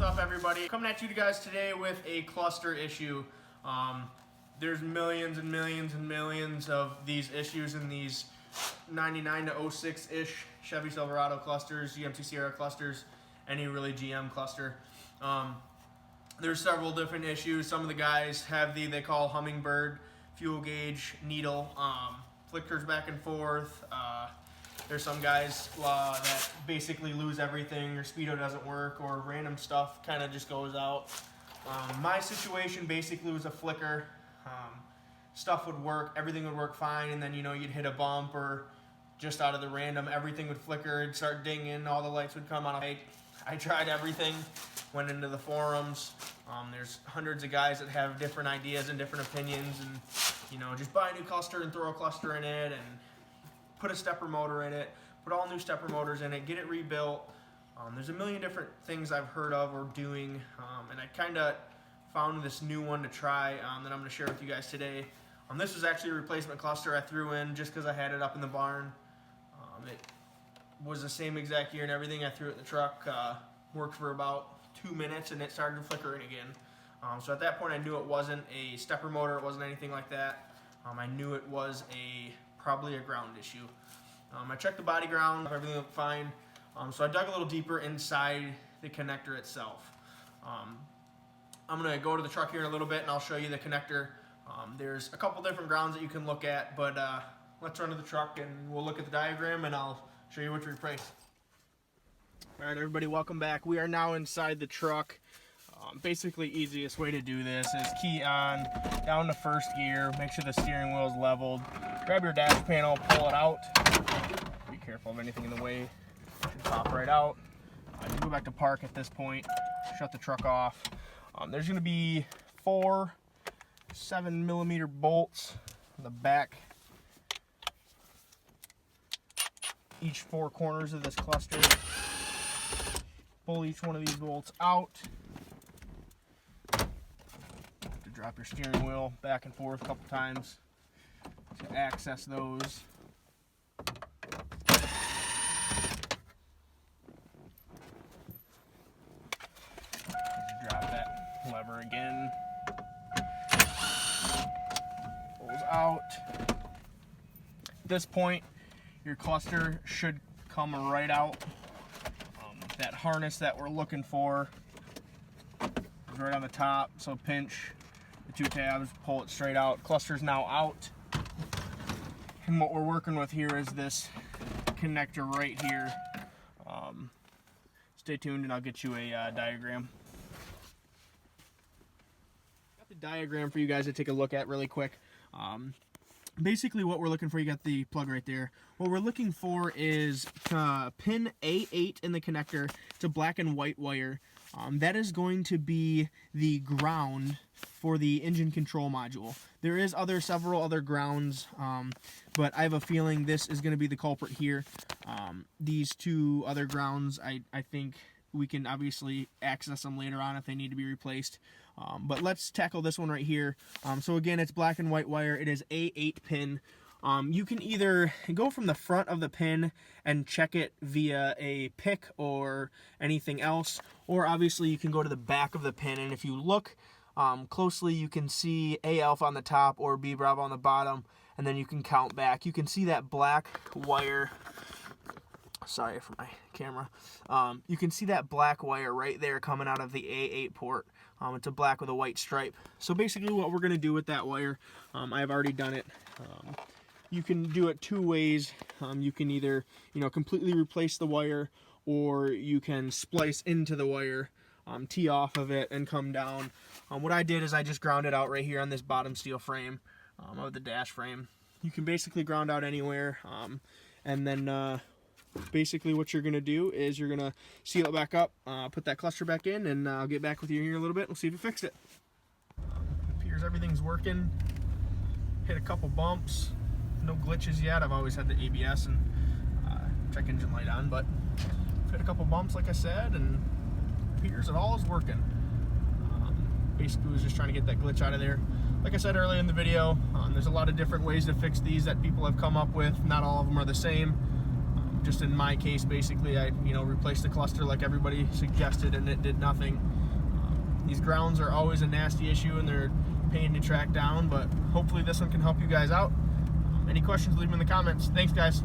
up, everybody? Coming at you guys today with a cluster issue. There's millions and millions and millions of these issues in these 99 to 06-ish Chevy Silverado clusters, GMC Sierra clusters, any really GM cluster. There's several different issues. Some of the guys have they call hummingbird fuel gauge needle, flickers back and forth. There's some guys that basically lose everything, or speedo doesn't work, or random stuff kind of just goes out. My situation basically was a flicker. Stuff would work, everything would work fine, and then you'd hit a bump or just out of the random, everything would flicker, it'd start dinging, all the lights would come on. I tried everything, went into the forums. There's hundreds of guys that have different ideas and different opinions, and just buy a new cluster and throw a cluster in it and put a stepper motor in it, put all new stepper motors in it, get it rebuilt. There's a million different things I've heard of or doing, and I kind of found this new one to try that I'm going to share with you guys today. This is actually a replacement cluster I threw in just because I had it up in the barn. It was the same exact year and everything. I threw it in the truck, worked for about 2 minutes, and it started flickering again. So at that point I knew it wasn't a stepper motor, it wasn't anything like that. I knew it was probably a ground issue. I checked the body ground, everything looked fine. So I dug a little deeper inside the connector itself. I'm going to go to the truck here in a little bit and I'll show you the connector. There's a couple different grounds that you can look at, but let's run to the truck and we'll look at the diagram and I'll show you what to replace. Alright everybody, welcome back. We are now inside the truck. Basically, easiest way to do this is key on, down to first gear, make sure the steering wheel is leveled, grab your dash panel, pull it out, be careful of anything in the way, it should pop right out. You go back to park at this point, shut the truck off. There's going to be 4 7mm bolts on the back, each 4 corners of this cluster. Pull each one of these bolts out. To drop your steering wheel back and forth a couple times to access those. Drop that lever again. Pulls out. At this point, your cluster should come right out. That harness that we're looking for is right on the top, so pinch the 2 tabs, pull it straight out. Cluster's now out, and what we're working with here is this connector right here. Stay tuned and I'll get you a diagram. Got the diagram for you guys to take a look at really quick. Basically what we're looking for, you got the plug right there. What we're looking for is pin A8 in the connector. It's a black and white wire. That is going to be the ground for the engine control module. There is several other grounds, but I have a feeling this is going to be the culprit here. These 2 other grounds, I think we can obviously access them later on if they need to be replaced. But let's tackle this one right here. So again, it's black and white wire. It is A8 pin. You can either go from the front of the pin and check it via a pick or anything else, or obviously you can go to the back of the pin, and if you look closely, you can see A alpha on the top or B bravo on the bottom, and then you can count back. You can see that black wire. Sorry for my camera. You can see that black wire right there coming out of the A8 port. It's a black with a white stripe. So basically what we're going to do with that wire, I've already done it. You can do it 2 ways. You can either completely replace the wire, or you can splice into the wire, tee off of it, and come down. What I did is I just ground it out right here on this bottom steel frame of the dash frame. You can basically ground out anywhere, and then basically what you're going to do is you're going to seal it back up, put that cluster back in, and I'll get back with you here in a little bit. We'll see if you fixed it. It appears everything's working. Hit a couple bumps. No glitches yet. I've always had the ABS and check engine light on, but hit a couple bumps like I said, and it appears it all is working. Basically was just trying to get that glitch out of there. Like I said earlier in the video, there's a lot of different ways to fix these that people have come up with. Not all of them are the same. just in my case, basically, I replaced the cluster like everybody suggested, and it did nothing. These grounds are always a nasty issue, and they're a pain to track down, but hopefully this one can help you guys out. Any questions, leave them in the comments. Thanks, guys.